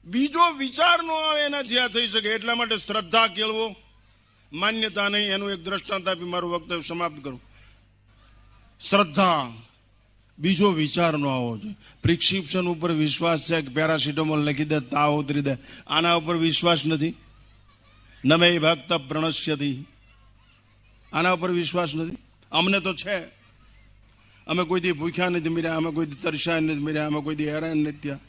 બીજો વિચાર ન આવે એનાથી આ થઈ શકે. એટલા માટે શ્રદ્ધા કેળવો, માન્યતા નહીં. એનું એક દ્રષ્ટાંત આપી મારું વક્તવ્ય સમાપ્ત કરું. શ્રદ્ધા, બીજો વિચાર ન આવવો જોઈએ. પ્રિસ્ક્રિપ્શન ઉપર વિશ્વાસ છે કે પેરાસિટામોલ લખી દે, તાવ ઉતરી દે, આના ઉપર વિશ્વાસ નથી. નમે ભક્ત પ્રણશ્યતિ, આના ઉપર વિશ્વાસ નથી. અમને તો છે, અમે કોઈથી ભૂખ્યા નથી મર્યા, અમે કોઈથી તરસ્યા નથી મર્યા, અમે કોઈથી હેરાન નથી થયા.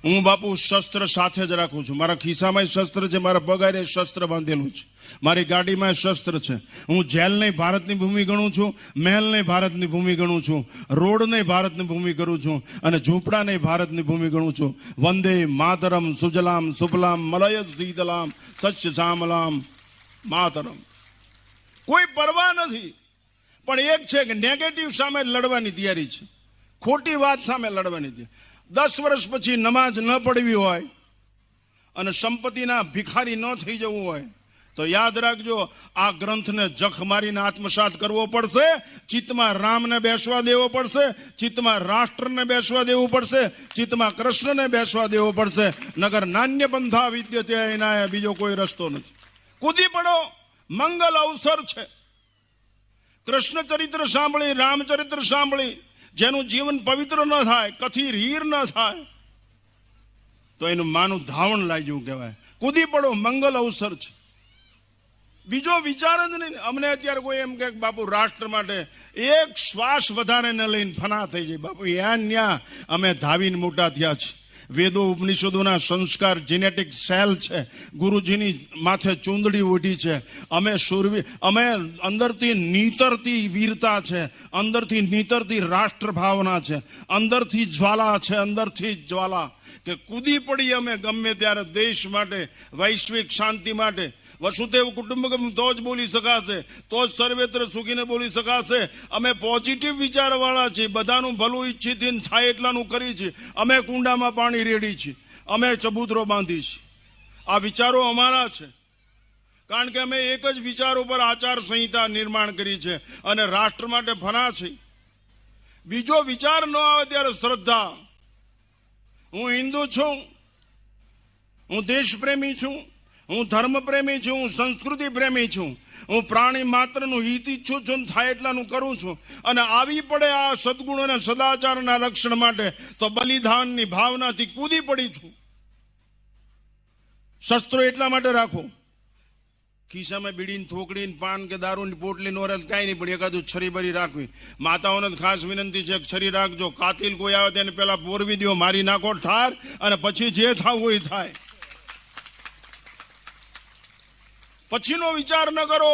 હું બાપુ શસ્ત્ર સાથે જ રાખું છું. મારા ખિસ્સામાં શસ્ત્ર છે, મારા પગારે શસ્ત્ર બાંધેલું છે, મારી ગાડીમાં શસ્ત્ર છે. હું જેલને ભારતની ભૂમિ ગણું છું, મહેલને ભારતની ભૂમિ ગણું છું, રોડને ભારતની ભૂમિ કરું છું, અને ઝૂંપડાને ભારતની ભૂમિ ગણું છું. વંદે માતરમ સુજલામ સુફલામ મલય શીતલામ સસ્ય શ્યામલામ માતરમ. કોઈ પરવા નથી, પણ એક છે કે નેગેટિવ સામે લડવાની તૈયારી છે, ખોટી વાત સામે લડવાની તૈયારી. 10 વર્ષ પછી નમાજ ન પડવી હોય અને સંપત્તિના ભિખારી ન થઈ જવું હોય તો યાદ રાખજો, આ ગ્રંથને જખ મારીને આત્મસાત કરવો પડશે. ચિત્તમાં રામને બેસવા દેવો પડશે, ચિત્તમાં રાષ્ટ્રને બેસવા દેવું પડશે, ચિત્તમાં કૃષ્ણને બેસવા દેવો પડશે. નગર નાન્ય પંથા વિદ્યતે એના, બીજો કોઈ રસ્તો નથી. કૂદી પડો, મંગલ અવસર છે. કૃષ્ણ ચરિત્ર સાંભળી, રામચરિત્ર સાંભળી, જેનું જીવન પવિત્ર ન થાય, કથિર હીર ન થાય, તો એનું માનું ધાવણ લાગ્યું કહેવાય. કૂદી પડો, મંગલ અવસર છે. બીજો વિચાર જ નહીં. અમને અત્યારે કોઈ એમ કે બાપુ રાષ્ટ્ર માટે એક શ્વાસ વધારે ન લઈને ફના થઈ જાય. બાપુ ન્યા અમે ધાવીને મોટા થયા છે. વેદો ઉપનિષદોના સંસ્કાર જેનેટિક સેલ છે, ગુરુજીની માથે ચૂંદડી ઉઠી છે. અમે અંદરથી નીતરતી વીરતા છે, અંદરથી નીતરતી રાષ્ટ્ર ભાવના છે, અંદરથી જ્વાલા છે, અંદરથી જ્વાલા કે કૂદી પડી અમે ગમે ત્યારે દેશ માટે, વૈશ્વિક શાંતિ માટે. વસુદેવ કુટુંબકમ તો જ બોલી શકાશે, તો જ સર્વેત્ર સુખીને બોલી શકાશે. અમે પોઝિટિવ વિચારવાળા છીએ, બધાનું ભલું ઈચ્છીથી થાય એટલાનું કરી છીએ. અમે કુંડામાં પાણી રેડી છીએ, અમે ચબૂતરો બાંધી છીએ. આ વિચારો અમારા છે, કારણ કે અમે એક જ વિચાર ઉપર આચાર સંહિતા નિર્માણ કરી છે અને રાષ્ટ્ર માટે ફના છે. બીજો વિચાર ન આવે ત્યારે શ્રદ્ધા. હું હિન્દુ છું, હું દેશ પ્રેમી છું, હું ધર્મ પ્રેમી છું, હું સંસ્કૃતિ પ્રેમી છું, હું પ્રાણી માત્રનું હિત ઈચ્છું છું, થાય એટલાનું કરું છું. અને આવી પડે આ સદગુણ અને સદાચારના રક્ષણ માટે તો બલિદાનની ભાવનાથી કૂદી પડી છું. શસ્ત્રો એટલા માટે રાખો, ખિસ્સામાં બીડીની થોકડીને પાન કે દારૂની પોટલી નોરેલ કાંઈ નહીં, પણ એકાદું છરી બરી રાખવી. માતાઓને ખાસ વિનંતી છે કે છરી રાખજો. કાતિલ કોઈ આવે તેને પેલા પોરવી દો, મારી નાખો ઠાર, અને પછી જે થવું એ થાય. પછીનો વિચાર ન કરો.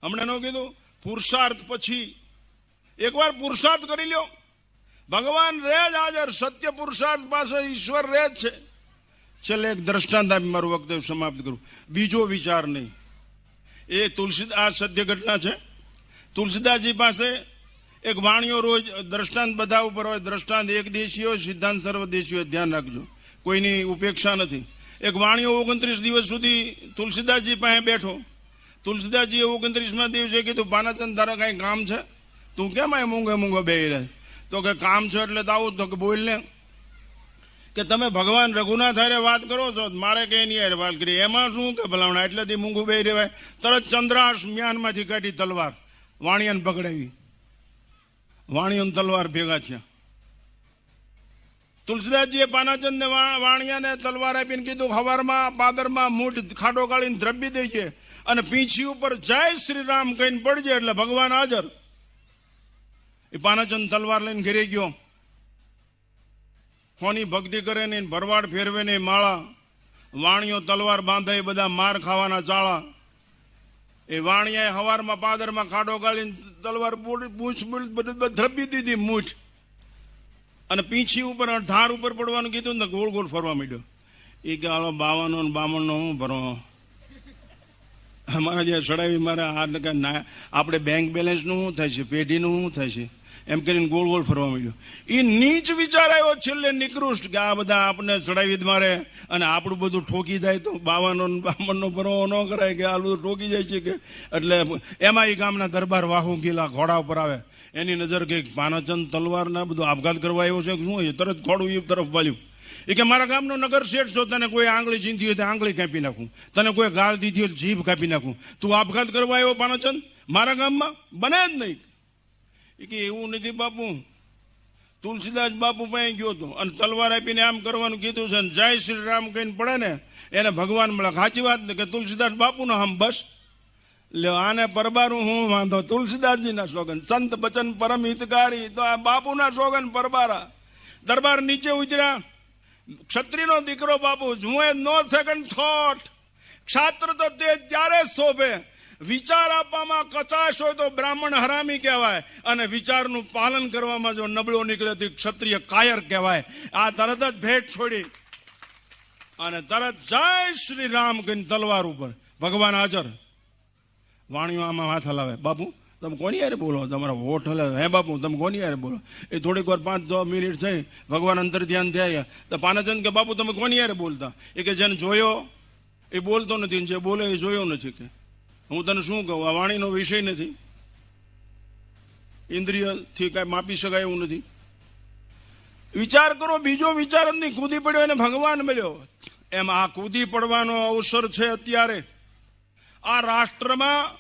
હમણાં ન કીધું પુરુષાર્થ પછી? એકવાર પુરુષાર્થ કરી લ્યો, ભગવાન રહે જ હાજર. સત્ય પુરુષાર્થ પાસે ઈશ્વર રહે જ છે. છેલ્લે એક દ્રષ્ટાંત આપી મારું વક્તવ્ય સમાપ્ત કરું. બીજો વિચાર નહીં. એ આ સત્ય ઘટના છે. તુલસીદાસજી પાસે એક વાણીઓ રોજ દ્રષ્ટાંત બધા ઉપર હોય. દ્રષ્ટાંત એક દેશી હોય, સિદ્ધાંત સર્વદેશી હોય. ધ્યાન રાખજો, કોઈની ઉપેક્ષા નથી. એક વાણીઓ 29 દિવસ સુધી તુલસીદાસજી પાસે બેઠો. તુલસીદાસજીએ 29મા દિવસે કીધું, પાનાચંદ તારા કાંઈ કામ છે? તું કેમ આ મૂંગો બેહી રહે? તો કે કામ છે એટલે તો આવું. તો કે બોલ ને, કે તમે ભગવાન રઘુનાથ હારે વાત કરો છો, મારે કઈ નહીં હારે વાત કરી, એમાં શું કે ભલામણા? એટલેથી મૂંગું બેહી રહેવાય. તરત ચંદ્રાસ મ્યાનમાંથી કાઢી તલવાર વાણિયાને પકડાવી. વાણિયાને તલવાર ભેગા થયા. તુલસીદાસજીએ પાનાચંદને વાણિયાને તલવાર આપીને કીધું, હવારમાં પાદરમાં મૂઠ ખાડો કાઢીને દ્રવ્ય દેજે અને પીંછી ઉપર જય શ્રી રામ કહીને પડજે એટલે ભગવાન હાજર. એ પાનાચંદ તલવાર લઈને ઘરે ગયો. કોની ભક્તિ કરે ને, ભરવાડ ફેરવે ને માળા, વાણિયો તલવાર બાંધે, બધા માર ખાવાના ચાળા. એ વાણિયાએ હવારમાં પાદરમાં ખાડો કાઢીને તલવાર પૂછ દ્રવ્ય દીધી મૂઠ, અને પીંછી ઉપર ધાર ઉપર પડવાનું કીધું ને ગોળ ગોળ ફરવા માંડ્યો. એ કે હાલો 52 ને 52 હું ભરો, અમારા જે ચડાવી મારે આપણે બેંક બેલેન્સનું શું થાય છે, પેઢીનું શું થાય છે, એમ કરીને ગોળ ગોળ ફરવા માંડ્યો. એ નીચ વિચાર આવ્યો છેલ્લે નિકૃષ્ટ કે આ બધા આપણે ચડાવી જ મારે અને આપણું બધું ઠોકી જાય તો બામણનો પરવો ન કરાય કે આ બધું ઠોકી જાય છે કે એટલે એમાં એ ગામના દરબાર વાહુ ગીલા ઘોડા ઉપર આવે. એની નજર કે પાનાચંદ તલવારના બધું આપઘાત કરવા આવ્યો છે શું હોય, તરત ઘોડું એ તરફ વાળ્યું. એ કે મારા ગામનો નગર શેઠ છો, તને કોઈ આંગળી ચીંધી હોય તો આંગળી કાપી નાખું, તને કોઈ ગાળ દીધી હોય તો જીભ કાપી નાખું, તું આપઘાત કરવા આવ્યો પાનાચંદ મારા ગામમાં? બને જ નહીં. એ કે એવું નથી બાપુ, તુલસીદાસ બાપુ પાસે ગયો હતો અને તલવાર આપીને આમ કરવાનું કીધું છે, જય શ્રી રામ કહીને પડે ને એને ભગવાન મળે. સાચી વાત ને કે તુલસીદાસ બાપુનો હમ બસ લે આને પરબારું હું વાંધો, તુલસીદાસજીના સોગન સંત બચન પરમ હિતકારી, તો આ બાપુના સોગન પરબારા. દરબાર નીચે ઉતર્યા. ક્ષત્રિયનો દીકરો બાપુ જુએ નો સેકન્ડ થોટ. ક્ષાત્ર તો તે ત્યારે શોભે વિચાર આપવામાં કચાશ હોય તો બ્રાહ્મણ હરામી કહેવાય અને વિચારનું પાલન કરવામાં જો નબળો નીકળે તો ક્ષત્રિય કાયર કહેવાય. આ તરત જ ભેટ છોડી અને તરત જય શ્રી રામ કહીને તલવાર ઉપર ભગવાન હાજર. વાણીઓ આમાં હાથ હલાવે. બાપુ તમે કોની યારે બોલો, તમારા વોટ હલાવે? હે બાપુ તમે કોની યારે બોલો? એ થોડીક વાર 5-10 મિનિટ થઈ, ભગવાન અંતર ધ્યાન થયા તો પાનાચંદ કે બાપુ તમે કોની યારે બોલતા? એ કે જેને જોયો એ બોલતો નથી, જે બોલે એ જોયો નથી. કે હું તને શું કહું, આ વાણીનો વિષય નથી, ઇન્દ્રિયથી કાંઈ માપી શકાય એવું નથી. વિચાર કરો, બીજો વિચાર જ નહીં, કૂદી પડ્યો એને ભગવાન મળ્યો. એમ આ કૂદી પડવાનો અવસર છે અત્યારે. આ રાષ્ટ્રમાં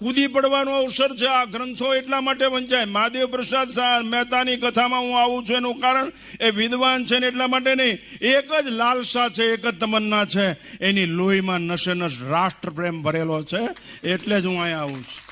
કૂદી પડવાનો અવસર છે. આ ગ્રંથો એટલા માટે વંચાય. મહાદેવ પ્રસાદ મહેતાની કથામાં હું આવું છું એનું કારણ એ વિદ્વાન છે ને એટલા માટે નહીં, એક જ લાલસા છે, એક જ તમન્ના છે, એની લોહીમાં નશે નશ રાષ્ટ્ર પ્રેમ ભરેલો છે, એટલે જ હું અહીંયા આવું છું.